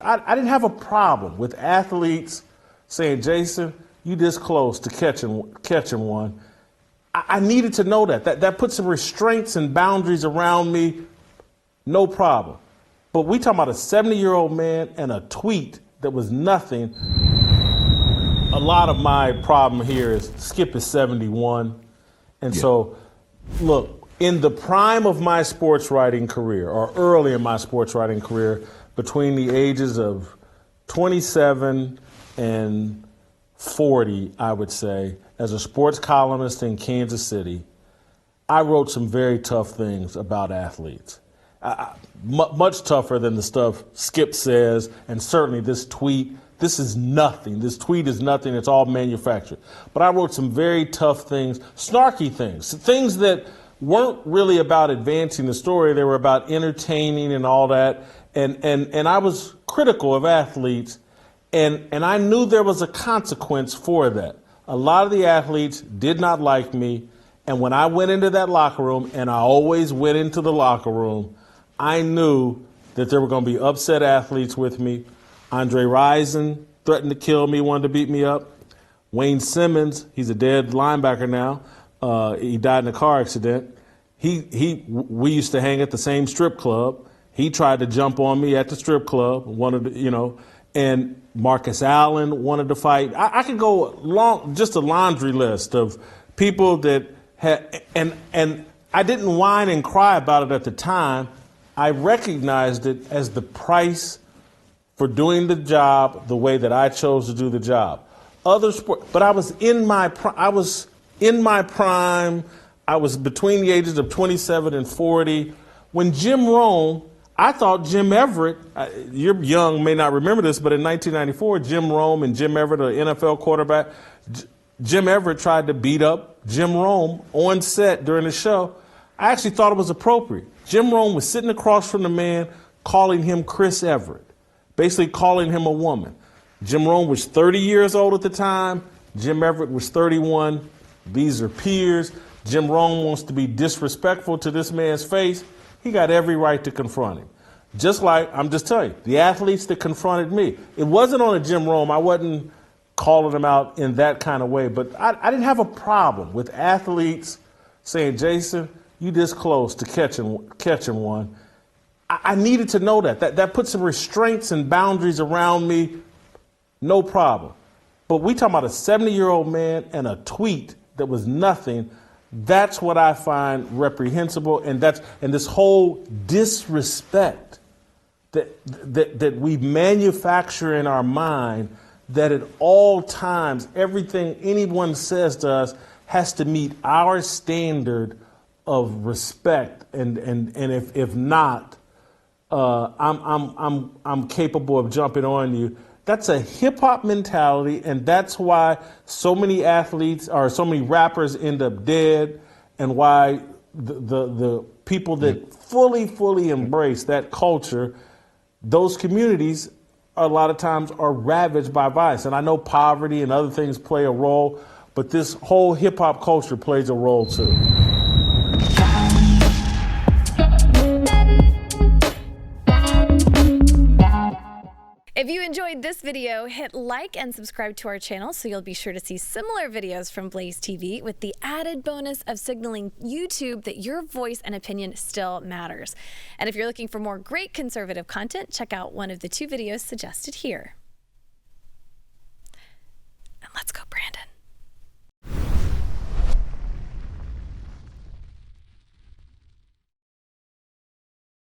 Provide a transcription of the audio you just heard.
I didn't have a problem with athletes saying, Jason, you this close to catching one. I needed to know that put some restraints and boundaries around me, no problem. But we talking about a 70-year-old man and a tweet that was nothing. A lot of my problem here is Skip is 71. And so, look, in the prime of my sports writing career, or early in my sports writing career, between the ages of 27 and 40, I would say, as a sports columnist in Kansas City, I wrote some very tough things about athletes. Much tougher than the stuff Skip says, and certainly this tweet. This is nothing. This tweet is nothing. It's all manufactured. But I wrote some very tough things, snarky things, things that weren't really about advancing the story. They were about entertaining and all that. And I was critical of athletes, and I knew there was a consequence for that. A lot of the athletes did not like me, and when I went into that locker room, and I always went into the locker room, I knew that there were going to be upset athletes with me. Andre Rison threatened to kill me, wanted to beat me up. Wayne Simmons, he's a dead linebacker now. He died in a car accident. We used to hang at the same strip club. He tried to jump on me at the strip club, and Marcus Allen wanted to fight. I could go long, just a laundry list of people that had, and I didn't whine and cry about it at the time. I recognized it as the price for doing the job the way that I chose to do the job. But I was in my prime. I was between the ages of 27 and 40. When Jim Rome, I thought Jim Everett, you're young, may not remember this, but in 1994, Jim Rome and Jim Everett, an NFL quarterback, Jim Everett tried to beat up Jim Rome on set during the show. I actually thought it was appropriate. Jim Rome was sitting across from the man, calling him Chris Everett, basically calling him a woman. Jim Rome was 30 years old at the time. Jim Everett was 31. These are peers. Jim Rome wants to be disrespectful to this man's face. He got every right to confront him. Just like, I'm just telling you, the athletes that confronted me. It wasn't on a Jim Rome. I wasn't calling them out in that kind of way. But I didn't have a problem with athletes saying, Jason, you this close to catching one. I needed to know that put some restraints and boundaries around me, no problem. But we talking about a 70-year-old man and a tweet that was nothing. That's what I find reprehensible, and this whole disrespect that we manufacture in our mind, that at all times everything anyone says to us has to meet our standard of respect, and if not, I'm capable of jumping on you. That's a hip hop mentality, and that's why so many athletes or so many rappers end up dead, and why the people that fully embrace that culture, those communities a lot of times are ravaged by violence. And I know poverty and other things play a role, but this whole hip hop culture plays a role too. If you enjoyed this video, hit like and subscribe to our channel so you'll be sure to see similar videos from BlazeTV, with the added bonus of signaling YouTube that your voice and opinion still matters. And if you're looking for more great conservative content, check out one of the 2 videos suggested here.